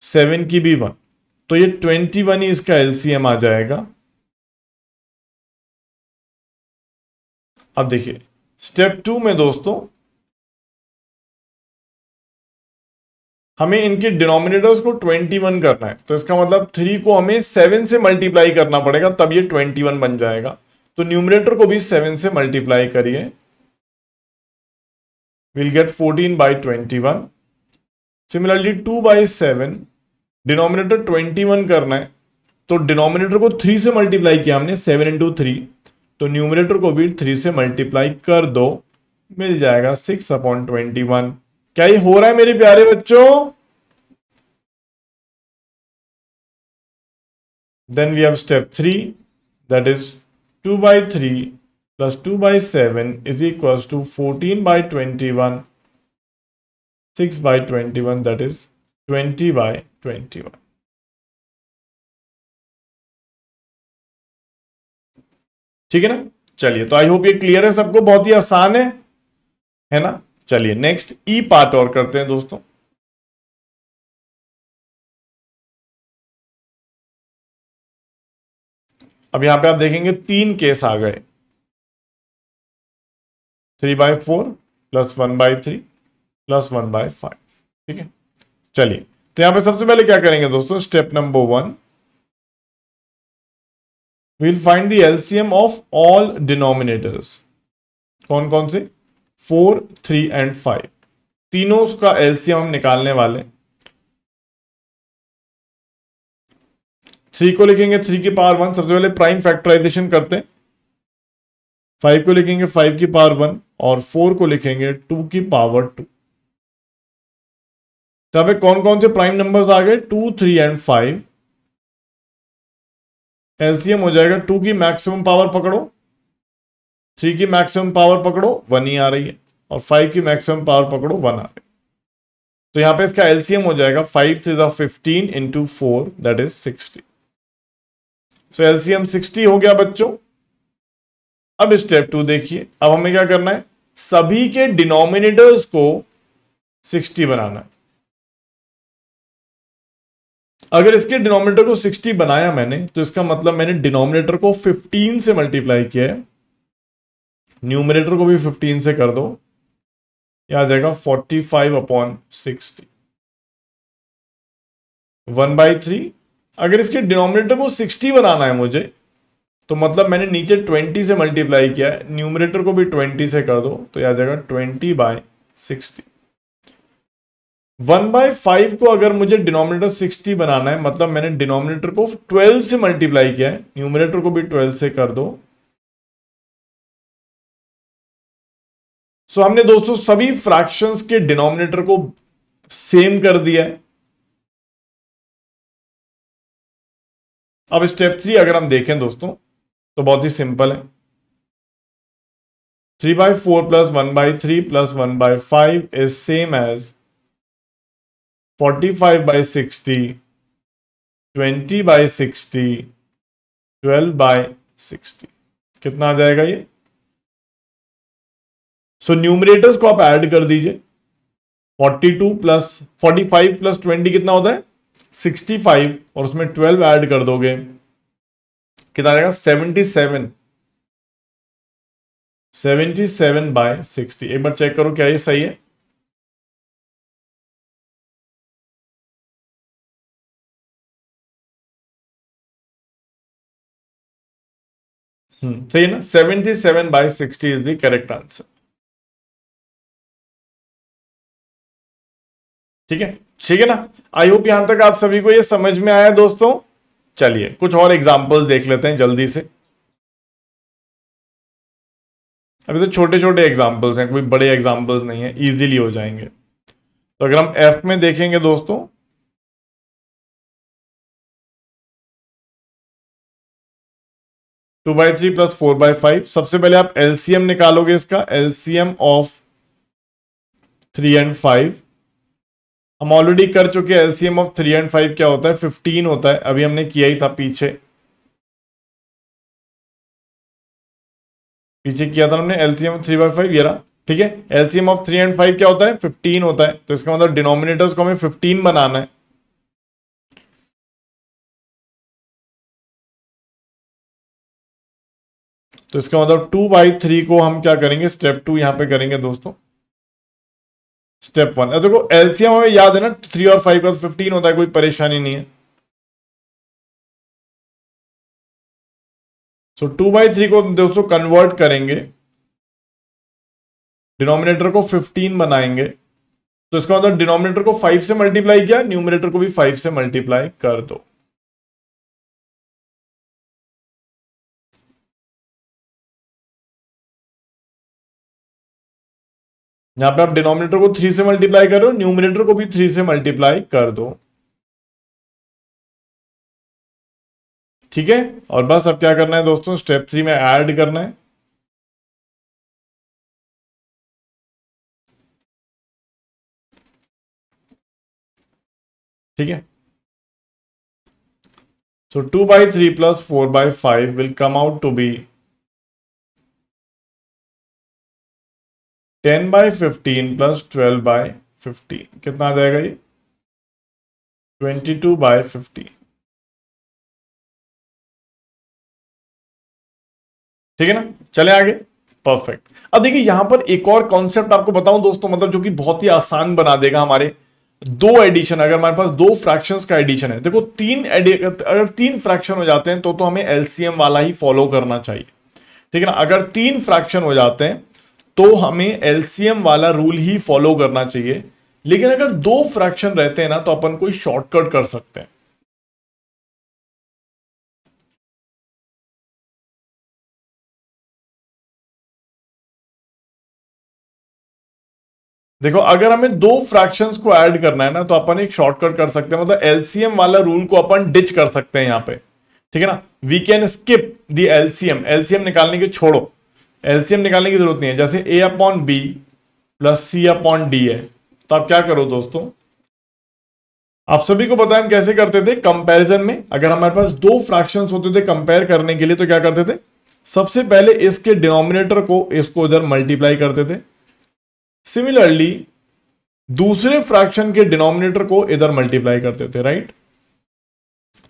7 की भी 1, तो ये 21 ही इसका एलसीएम आ जाएगा। अब देखिए स्टेप 2 में दोस्तों, हमें इनके डिनोमिनेटर्स को 21 करना है, तो इसका मतलब 3 को हमें 7 से मल्टीप्लाई करना पड़ेगा, तब ये 21 बन जाएगा। तो न्यूमरेटर को भी 7 से मल्टीप्लाई करिए, विल गेट 14/21। सिमिलरली 2/7, डिनोमिनेटर 21 करना है, तो डिनोमिनेटर को 3 से मल्टीप्लाई किया हमने, 7 इंटू 3, तो न्यूमरेटर को भी 3 से मल्टीप्लाई कर दो, मिल जाएगा 6/21। क्या ये हो रहा है मेरे प्यारे बच्चों? Then we have step 3, that is 2/3 plus 2/7 is equals to 14/21, 6/21, that is 20/21। ठीक है ना, चलिए, तो आई होप ये क्लियर है सबको, बहुत ही आसान है ना। चलिए नेक्स्ट ई पार्ट और करते हैं दोस्तों। अब यहां पे आप देखेंगे 3 केस आ गए, 3/4 प्लस 1/3 प्लस 1/5। ठीक है, चलिए, तो यहां पे सबसे पहले क्या करेंगे दोस्तों, step number 1, we'll find the LCM of all denominators। कौन कौन से, 4, 3 and 5, तीनों का एलसीएम हम निकालने वाले। 3 को लिखेंगे 3 की पावर 1, सबसे पहले प्राइम फैक्टराइजेशन करते हैं। 5 को लिखेंगे 5 की पावर 1, और 4 को लिखेंगे 2 की पावर 2। तो यहाँ पे कौन कौन से प्राइम नंबर्स आ गए, 2, 3 and 5। एलसीएम हो जाएगा, 2 की मैक्सिमम पावर पकड़ो, 3 की मैक्सिमम पावर पकड़ो, 1 ही आ रही है, और 5 की मैक्सिमम पावर पकड़ो, 1 आ रही है। तो यहां पे इसका एलसीएम हो जाएगा 5 3 15 into 4, that is 60। So LCM 60 हो गया बच्चों। अब स्टेप 2 देखिए, अब हमें क्या करना है, सभी के डिनोमिनेटर्स को 60 बनाना है। अगर इसके डिनोमिनेटर को 60 बनाया मैंने, तो इसका मतलब मैंने डिनोमिनेटर को 15 से मल्टीप्लाई किया है, न्यूमिनेटर को भी 15 से कर दो, यह आ जाएगा 45/60, 1/3। अगर इसके डिनोमिनेटर को 60 बनाना है मुझे, तो मतलब मैंने नीचे 20 से मल्टीप्लाई किया है, न्यूमिनेटर को भी 20 से कर दो, तो यह आ जाएगा 20/60। 1/5 को अगर मुझे डिनोमिनेटर 60 बनाना है, मतलब मैंने डिनोमिनेटर को 12 से मल्टीप्लाई किया है, न्यूमिनेटर को भी 12 से कर दो। सो हमने दोस्तों सभी फ्रैक्शंस के डिनोमिनेटर को सेम कर दिया है। अब स्टेप 3 अगर हम देखें दोस्तों, तो बहुत ही सिंपल है। 3/4 plus 1/3 plus 1/5 is same as 45/60, 20/60, 12/60। कितना आ जाएगा ये? सो न्यूमरेटर्स को आप ऐड कर दीजिए। 42 प्लस 45 प्लस 20 कितना होता है? 65, और उसमें 12 ऐड कर दोगे, कितना आ जाएगा? 77। 77/60। एक बार चेक करो क्या ये सही है? सही है ना? 77/60 इज द करेक्ट आंसर। ठीक है, ठीक है ना? आई होप यहां तक आप सभी को ये समझ में आया दोस्तों। चलिए कुछ और एग्जांपल्स देख लेते हैं जल्दी से। अभी तो छोटे छोटे एग्जांपल्स हैं, कोई बड़े एग्जांपल्स नहीं है, इजीली हो जाएंगे। तो अगर हम एफ में देखेंगे दोस्तों, टू बाई थ्री प्लस 4/5। सबसे पहले आप एलसीएम निकालोगे, इसका एलसीएम ऑफ 3 and 5। हम ऑलरेडी कर चुके हैं। एलसीएम ऑफ 3 and 5 क्या होता है? 15 होता है, अभी हमने किया ही था पीछे पीछे किया था हमने एलसीएम 3/5 ये रहा। ठीक है, एलसीएम ऑफ 3 and 5 क्या होता है? 15 होता है। तो इसका मतलब डिनोमिनेटर्स को हमें 15 बनाना है। तो इसका मतलब 2/3 को हम क्या करेंगे? स्टेप 2 यहां पे करेंगे दोस्तों। स्टेप 1 देखो, एलसीएम हमें याद है ना, 3 और 5 का 15 होता है, कोई परेशानी नहीं है। सो 2/3 को दोस्तों कन्वर्ट करेंगे, डिनोमिनेटर को 15 बनाएंगे। तो इसका मतलब डिनोमिनेटर को 5 से मल्टीप्लाई किया, न्यूमिनेटर को भी 5 से मल्टीप्लाई कर दो। यहां पे आप डिनोमिनेटर को 3 से मल्टीप्लाई कर रहे हो, न्यूमिनेटर को भी 3 से मल्टीप्लाई कर दो। ठीक है, और बस अब क्या करना है दोस्तों? स्टेप 3 में ऐड करना है। ठीक है, so 2/3 plus 4/5 will come out to be 10/15 plus 12/15। कितना आ जाएगा ये? 22/15। ठीक है ना? चले आगे। परफेक्ट। अब देखिए यहां पर एक और कॉन्सेप्ट आपको बताऊं दोस्तों, मतलब जो कि बहुत ही आसान बना देगा हमारे दो एडिशन। अगर हमारे पास दो फ्रैक्शंस का एडिशन है, देखो अगर तीन फ्रैक्शन हो जाते हैं तो हमें एलसीएम वाला ही फॉलो करना चाहिए। ठीक है ना? अगर तीन फ्रैक्शन हो जाते हैं तो हमें एलसीएम वाला रूल ही फॉलो करना चाहिए। लेकिन अगर दो फ्रैक्शन रहते हैं ना, तो अपन कोई शॉर्टकट कर सकते हैं। देखो अगर हमें दो फ्रैक्शंस को ऐड करना है ना, तो अपन एक शॉर्टकट कर सकते हैं, मतलब एलसीएम वाला रूल को अपन डिच कर सकते हैं यहां पे। ठीक है ना? We can skip the LCM. LCM निकालने की छोड़ो, एलसीएम निकालने की जरूरत नहीं है। जैसे a upon B plus C upon D है, तो आप क्या करो दोस्तों, आप सभी को पता है हम कैसे करते थे कंपैरिजन में। अगर हमारे पास दो फ्रैक्शंस होते थे कंपेयर करने के लिए, तो क्या करते थे? सबसे पहले इसके डिनोमिनेटर को इसको इधर मल्टीप्लाई करते थे, सिमिलरली दूसरे फ्रैक्शन के डिनोमिनेटर को इधर मल्टीप्लाई करते थे, राइट।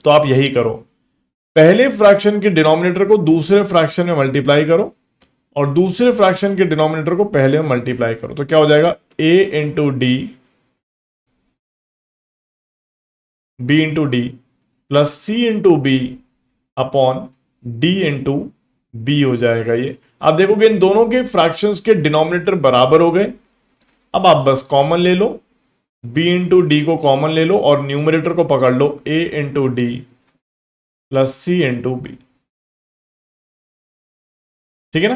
तो आप यही करो, पहले फ्रैक्शन के डिनोमिनेटर को दूसरे फ्रैक्शन में मल्टीप्लाई करो और दूसरे फ्रैक्शन के डिनोमिनेटर को पहले में मल्टीप्लाई करो, तो क्या हो जाएगा a into D b into D plus c into B upon d into B हो जाएगा। ये आप देखोगे इन दोनों के फ्रैक्शंस के डिनोमिनेटर बराबर हो गए। अब आप बस कॉमन ले लो, b इंटू डी को कॉमन ले लो और न्यूमरेटर को पकड़ लो a into D plus c into B. ठीक है ना।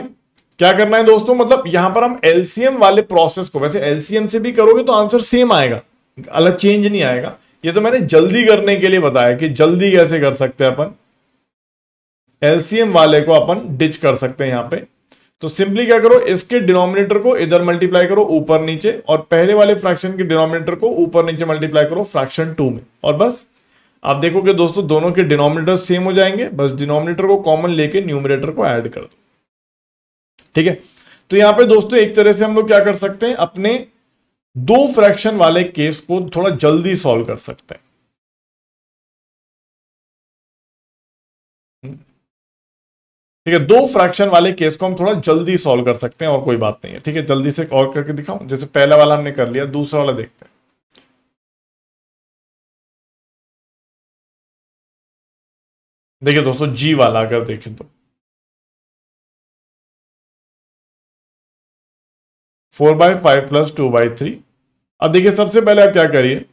क्या करना है दोस्तों, मतलब यहां पर हम एलसीएम वाले प्रोसेस को, वैसे एलसीएम से भी करोगे तो आंसर सेम आएगा, अलग चेंज नहीं आएगा। ये तो मैंने जल्दी करने के लिए बताया कि जल्दी कैसे कर सकते हैं अपन, एलसीएम वाले को अपन डिच कर सकते हैं यहां पे। तो सिंपली क्या करो, इसके डिनोमिनेटर को इधर मल्टीप्लाई करो ऊपर नीचे और पहले वाले फ्रैक्शन के डिनोमिनेटर को ऊपर नीचे मल्टीप्लाई करो फ्रैक्शन 2 में, और बस आप देखोगे दोस्तों दोनों के डिनोमिनेटर सेम हो जाएंगे। बस डिनोमिनेटर को कॉमन लेके न्यूमरेटर को ऐड कर दो। ठीक है, तो यहां पे दोस्तों एक तरह से हम लोग क्या कर सकते हैं, अपने दो फ्रैक्शन वाले केस को थोड़ा जल्दी सॉल्व कर सकते हैं। ठीक है, दो फ्रैक्शन वाले केस को हम थोड़ा जल्दी सॉल्व कर सकते हैं और कोई बात नहीं है। ठीक है, जल्दी से और करके दिखाऊं, जैसे पहला वाला हमने कर लिया, दूसरा वाला देखते हैं। देखिए दोस्तों जी वाला अगर देखें तो 4/5 प्लस 2/3। अब देखिए सबसे पहले आप क्या करिए,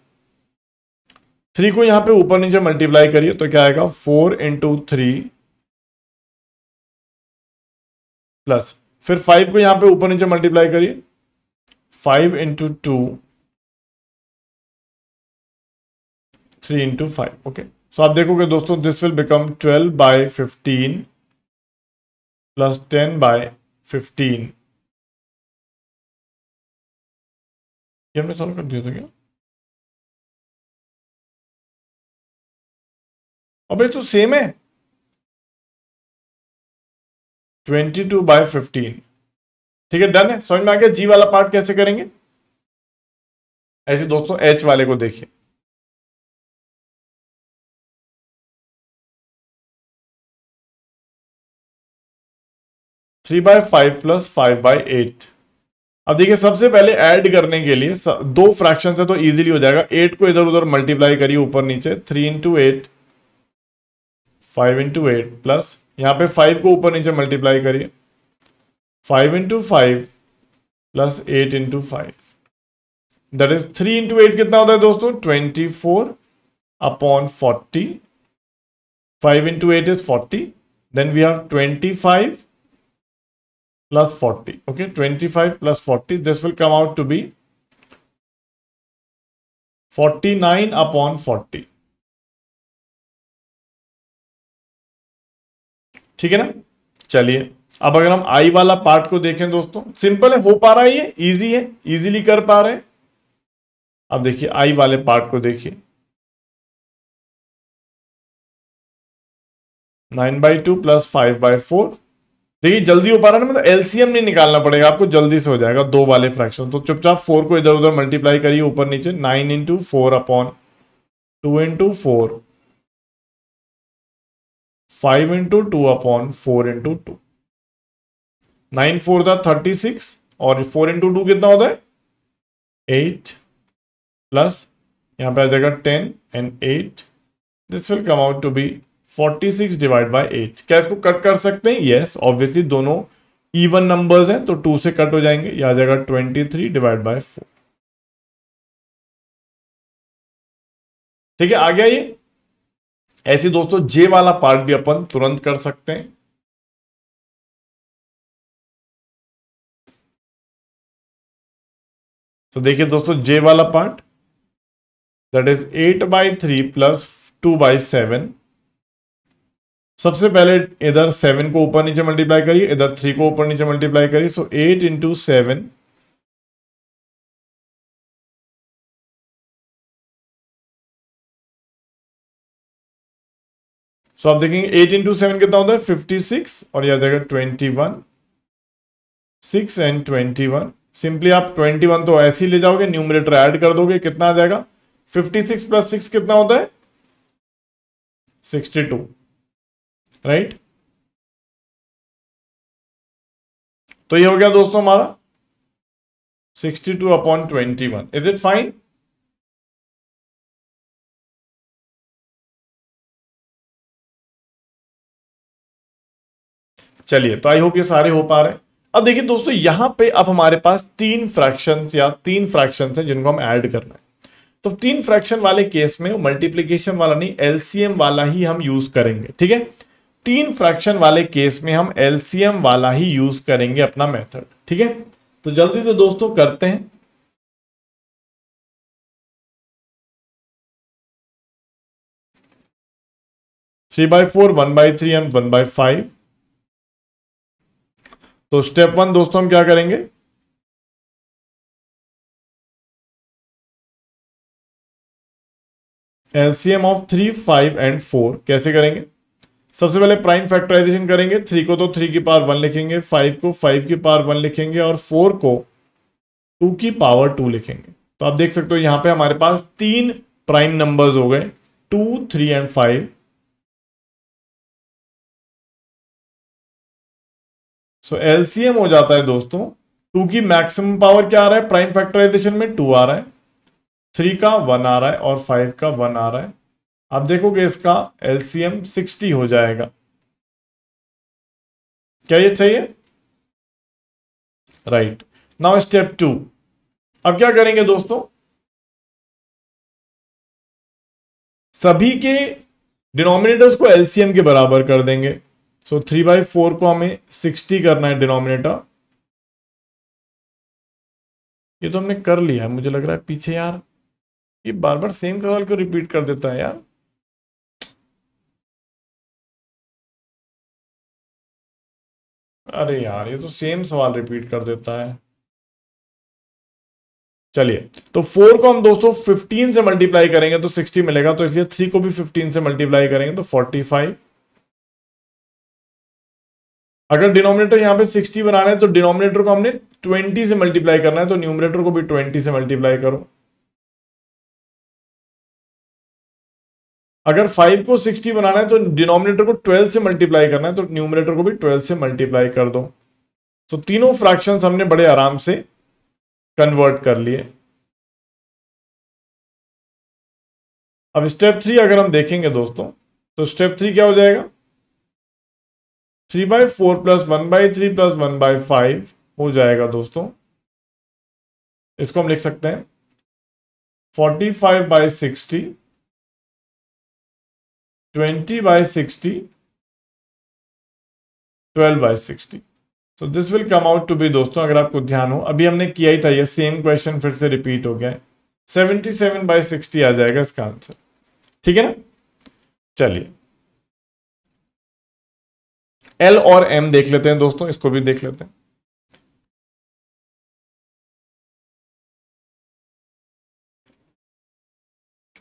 3 को यहां पे ऊपर नीचे मल्टीप्लाई करिए, तो क्या आएगा 4 इंटू 3 प्लस, फिर 5 को यहां पे ऊपर नीचे मल्टीप्लाई करिए, 5 इंटू 2 3 इंटू 5। ओके, सो आप देखोगे दोस्तों दिस विल बिकम 12/15 प्लस 10/15। ये हमने सॉल्व कर दिया था क्या? अबे तो सेम है, 22/15। ठीक है, डन है, समझ में आ गया जी वाला पार्ट कैसे करेंगे। ऐसे दोस्तों एच वाले को देखिए, थ्री बाय फाइव प्लस 5/8। अब देखिए सबसे पहले ऐड करने के लिए दो फ्रैक्शन है तो इजीली हो जाएगा, 8 को इधर उधर मल्टीप्लाई करिए ऊपर नीचे, 3 इंटू 8 5 इंटू 8 प्लस यहां पे 5 को ऊपर नीचे मल्टीप्लाई करिए, 5 into 5 plus 8 into 5, that is 3 into 8 कितना होता है दोस्तों 24/40। 5 into 8 is 40, then we have 25 plus 40. Okay, 25 plus 40, this will come out to be 49/40। ठीक है ना। चलिए अब अगर हम आई वाला पार्ट को देखें दोस्तों, सिंपल है, हो पा रहा है, ये इजी है, इजीली कर पा रहे हैं। अब देखिए आई वाले पार्ट को देखिए, 9/2 प्लस 5/4। देखिए जल्दी हो पा रहा है ना, मतलब एलसीएम नहीं निकालना पड़ेगा आपको, जल्दी से हो जाएगा दो वाले फ्रैक्शन। तो चुपचाप 4 को इधर उधर मल्टीप्लाई करिए ऊपर नीचे, 9 इंटू 4/2 इंटू 4, 5 इंटू 2/4 इंटू 2, 9 4 था 36 और 4 इंटू 2 कितना होता है 8 प्लस यहां पे आ जाएगा 10 and 8, this will come out to be 46 divide by 8। क्या इसको कट कर सकते हैं? यस ऑब्वियसली, दोनों इवन नंबर्स हैं तो 2 से कट हो जाएंगे, यह आ जाएगा 23 डिवाइड बाय 4। ठीक है, आ गया ये। ऐसे दोस्तों जे वाला पार्ट भी अपन तुरंत कर सकते हैं। तो देखिए दोस्तों जे वाला पार्ट, दैट इज 8/3 प्लस 2/7। सबसे पहले इधर 7 को ऊपर नीचे मल्टीप्लाई करिए, इधर 3 को ऊपर नीचे मल्टीप्लाई करिए, सो 8 इंटू 7 . सो आप देखेंगे 8 इंटू 7 कितना होता है 56 और यह आ जाएगा 21, 6 एंड 21। सिंपली आप 21 तो ऐसे ही ले जाओगे, न्यूमरेटर ऐड कर दोगे, कितना आ जाएगा 56 प्लस 6 कितना होता है 62, राइट। तो ये हो गया दोस्तों हमारा 62/21। Is it fine? चलिए, तो आई होप ये सारे हो पा रहे हैं। अब देखिए दोस्तों, यहां पे अब हमारे पास तीन फ्रैक्शंस या तीन फ्रैक्शंस हैं जिनको हम ऐड करना है। तो तीन फ्रैक्शन वाले केस में मल्टीप्लीकेशन वाला नहीं, एलसीएम वाला ही हम यूज करेंगे, ठीक है। तीन फ्रैक्शन वाले केस में हम एलसीएम वाला ही यूज करेंगे अपना मेथड, ठीक है। तो जल्दी से दोस्तों करते हैं। Three by four, 1/3 and 1/5। तो स्टेप वन दोस्तों हम क्या करेंगे, एलसीएम ऑफ 3, 5 एंड 4 कैसे करेंगे। सबसे पहले प्राइम फैक्टराइजेशन करेंगे। 3 को तो 3 की पावर 1 लिखेंगे, 5 को 5 की पावर 1 लिखेंगे और 4 को 2 की पावर 2 लिखेंगे। तो आप देख सकते हो यहां पे हमारे पास तीन प्राइम नंबर्स हो गए, 2, 3 एंड 5। सो एलसीएम हो जाता है दोस्तों, 2 की मैक्सिमम पावर क्या आ रहा है प्राइम फैक्टराइजेशन में 2 आ रहा है, 3 का 1 आ रहा है और 5 का 1 आ रहा है। आप देखोगे इसका एलसीएम 60 हो जाएगा। क्या ये चाहिए? राइट। नाउ स्टेप 2, अब क्या करेंगे दोस्तों, सभी के डिनोमिनेटर्स को एलसीएम के बराबर कर देंगे। सो 3/4 को हमें 60 करना है डिनोमिनेटर। ये तो हमने कर लिया है, मुझे लग रहा है पीछे यार ये बार बार सेम सवाल को रिपीट कर देता है यार। अरे यार ये तो सेम सवाल रिपीट कर देता है। चलिए, तो 4 को हम दोस्तों 15 से मल्टीप्लाई करेंगे तो 60 मिलेगा, तो इसलिए 3 को भी 15 से मल्टीप्लाई करेंगे तो 45। अगर डिनोमिनेटर यहां पे 60 बनाना है तो डिनोमिनेटर को हमने 20 से मल्टीप्लाई करना है, तो न्यूमरेटर को भी 20 से मल्टीप्लाई करो। अगर 5 को 60 बनाना है तो डिनोमिनेटर को 12 से मल्टीप्लाई करना है, तो न्यूमरेटर को भी 12 से मल्टीप्लाई कर दो। तो तीनों फ्रैक्शंस हमने बड़े आराम से कन्वर्ट कर लिए। अब स्टेप 3 अगर हम देखेंगे दोस्तों, तो स्टेप 3 क्या हो जाएगा, 3/4 प्लस 1/3 प्लस 1/5 हो जाएगा दोस्तों। इसको हम लिख सकते हैं 45/60, 20/60, 12/60। So this will come out to be दोस्तों, अगर आपको ध्यान हो, अभी हमने किया ही था, ये सेम क्वेश्चन फिर से रिपीट हो गया है, 77/60 आ जाएगा इसका आंसर, ठीक है ना। चलिए एल और एम देख लेते हैं दोस्तों, इसको भी देख लेते हैं।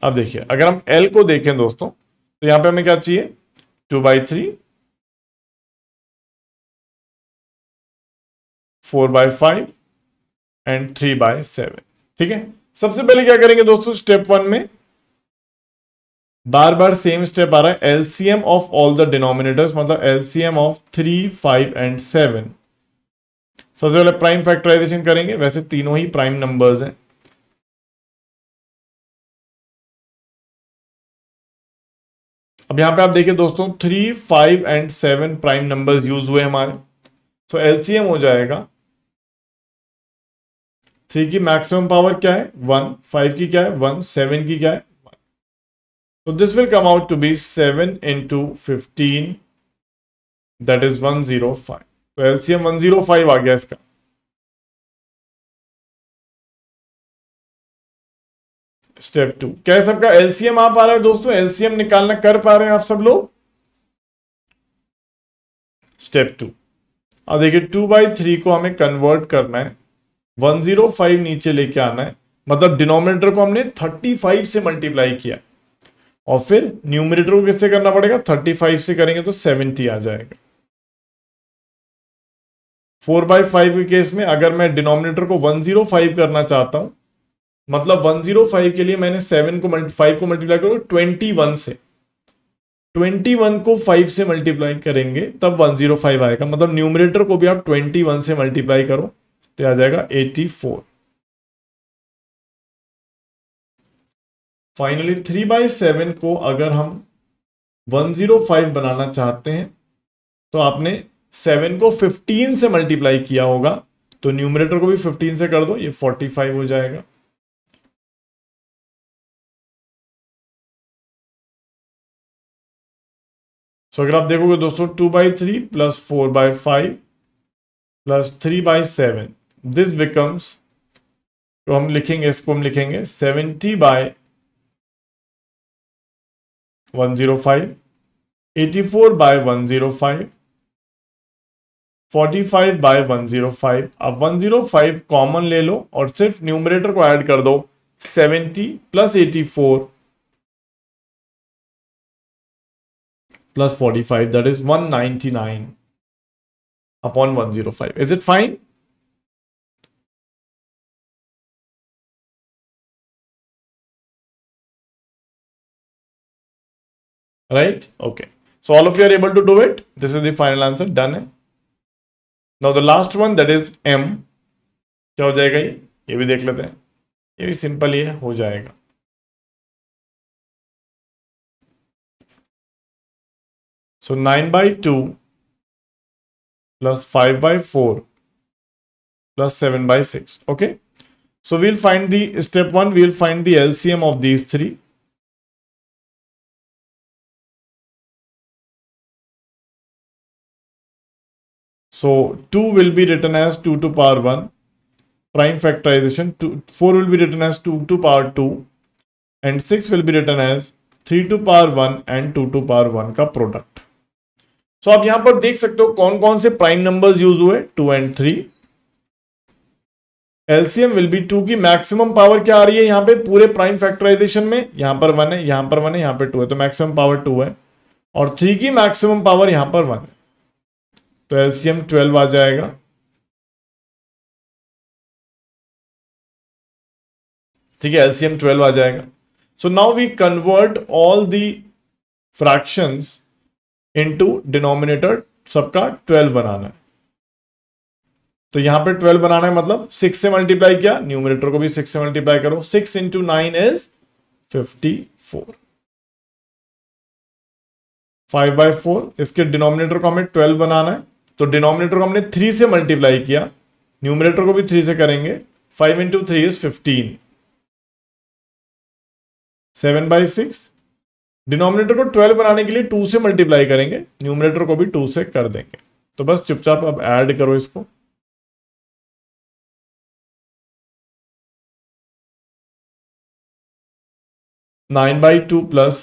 अब देखिए, अगर हम एल को देखें दोस्तों, तो यहां पे हमें क्या चाहिए, 2/3, 4/5 एंड 3/7, ठीक है। सबसे पहले क्या करेंगे दोस्तों, स्टेप 1 में बार बार सेम स्टेप आ रहा है, LCM of all the denominators, मतलब एलसीएम ऑफ 3, 5 एंड 7। सबसे पहले प्राइम फैक्टराइजेशन करेंगे, वैसे तीनों ही प्राइम नंबर्स हैं। अब यहां पे आप देखिए दोस्तों, 3, 5 एंड 7 प्राइम नंबर्स यूज हुए हमारे। तो एलसीएम हो जाएगा, 3 की मैक्सिमम पावर क्या है 1, 5 की क्या है 1, 7 की क्या है 1। तो this will come out to be 7 into 15, that is 105। तो एलसीएम 105 आ गया इसका। स्टेप 2, क्या है सबका एलसीएम आ पा रहा है दोस्तों, एलसीएम निकालना कर पा रहे हैं आप सब लोग। स्टेप 2, अब देखिए 2/3 को हमें कन्वर्ट करना है, 105 नीचे लेके आना है, मतलब डिनोमिनेटर को हमने 35 से मल्टीप्लाई किया। और फिर न्यूमरेटर को किससे करना पड़ेगा, 35 से करेंगे तो 70 आ जाएगा। 4/5 के केस में अगर मैं डिनोमिनेटर को 105 करना चाहता हूं, मतलब 105 के लिए मैंने 5 को मल्टीप्लाई करो 21 से, 21 को 5 से मल्टीप्लाई करेंगे तब 105 आएगा। मतलब न्यूमरेटर को भी आप 21 से मल्टीप्लाई करो तो आ जाएगा 84। फाइनली 3/7 को अगर हम 105 बनाना चाहते हैं तो आपने 7 को 15 से मल्टीप्लाई किया होगा, तो न्यूमरेटर को भी 15 से कर दो, ये 45 हो जाएगा। सो अगर आप देखोगे दोस्तों 2/3 प्लस 4/5 प्लस 3/7, दिस बिकम्स, तो हम लिखेंगे इसको, हम लिखेंगे 70/105, 84/105, 45/105। अब 105 कॉमन ले लो और सिर्फ न्यूमरेटर को ऐड कर दो, 70 plus 84 plus 45, that is 199 upon 105. Is it fine? Right? Okay. So all of you are able to do it. This is the final answer. Done. Now the last one, that is M. क्या हो जाएगा ये भी देख लेते हैं। ये भी सिंपल ही है, हो जाएगा। So 9/2 plus 5/4 plus 7/6. Okay. So we'll find the step 1. We'll find the LCM of these three. So 2 will be written as 2 to power 1. Prime factorization. 4 will be written as 2 to power 2. And 6 will be written as 3 to power 1 and 2 to power 1 का product. सो आप यहां पर देख सकते हो कौन कौन से प्राइम नंबर्स यूज हुए, 2 and 3। एलसीएम विल बी 2 की मैक्सिमम पावर क्या आ रही है यहां पे पूरे प्राइम फैक्टराइजेशन में, यहां पर 1 है, यहां पर 1 है, यहां पर 2 है, तो मैक्सिमम पावर 2 है। और 3 की मैक्सिमम पावर यहां पर 1 है, तो एलसीएम 12 आ जाएगा। ठीक है, एलसीएम 12 आ जाएगा। So now we convert all the fractions into denominator, सबका 12 बनाना है। तो यहां पे 12 बनाना है, मतलब 6 से मल्टीप्लाई किया, न्यूमरेटर को भी 6 से मल्टीप्लाई करो। 6 into 9 is 54। 5/4, इसके डिनोमिनेटर को हमें 12 बनाना है, तो डिनोमिनेटर को हमने 3 से मल्टीप्लाई किया, न्यूमरेटर को भी 3 से करेंगे। 5 into 3 is 15। 7/6, डिनोमिनेटर को 12 बनाने के लिए 2 से मल्टीप्लाई करेंगे, न्यूमरेटर को भी 2 से कर देंगे। तो बस चुपचाप अब ऐड करो इसको। नाइन बाई 2 प्लस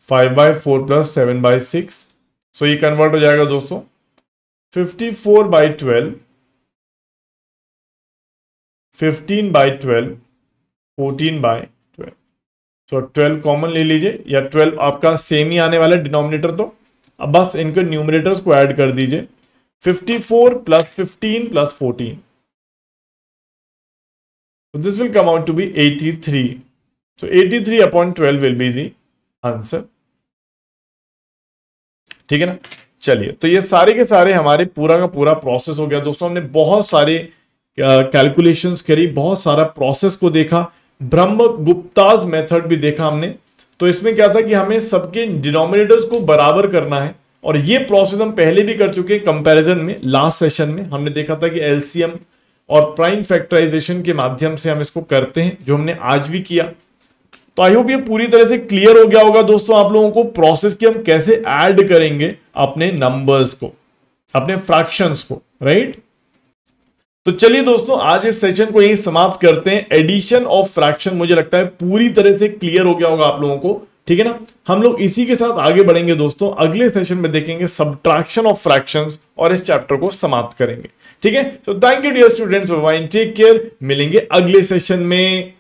5/4 प्लस 7/6, सो ये कन्वर्ट हो जाएगा दोस्तों 54/12, 15/12, 14/12। तो 12 कॉमन ले लीजिए, या 12 आपका सेम ही आने वाला है डिनोमिनेटर, तो अब बस इनके न्यूमरेटर्स को ऐड कर दीजिए। 54 plus 15 plus 14, so this will come out to be 83. So 83/12 will be the answer. ठीक है ना। चलिए, तो ये सारे के सारे हमारे पूरा का पूरा प्रोसेस हो गया दोस्तों। हमने बहुत सारे कैलकुलेशंस करी, बहुत सारा प्रोसेस को देखा, ब्रह्मगुप्ताज मेथड भी देखा हमने। तो इसमें क्या था कि हमें सबके डिनोमिनेटर्स को बराबर करना है, और ये प्रोसेस हम पहले भी कर चुके हैं कंपैरिजन में। लास्ट सेशन में हमने देखा था कि एलसीएम और प्राइम फैक्टराइजेशन के माध्यम से हम इसको करते हैं, जो हमने आज भी किया। तो आई होप ये पूरी तरह से क्लियर हो गया होगा दोस्तों आप लोगों को प्रोसेस की हम कैसे ऐड करेंगे अपने नंबर्स को, अपने फ्रैक्शंस को, राइट। तो चलिए दोस्तों, आज इस सेशन को यही समाप्त करते हैं। एडिशन ऑफ फ्रैक्शन मुझे लगता है पूरी तरह से क्लियर हो गया होगा आप लोगों को, ठीक है ना। हम लोग इसी के साथ आगे बढ़ेंगे दोस्तों। अगले सेशन में देखेंगे सब्ट्रैक्शन ऑफ फ्रैक्शंस और इस चैप्टर को समाप्त करेंगे, ठीक है। So thank you dear students, bye bye, take care. मिलेंगे अगले सेशन में।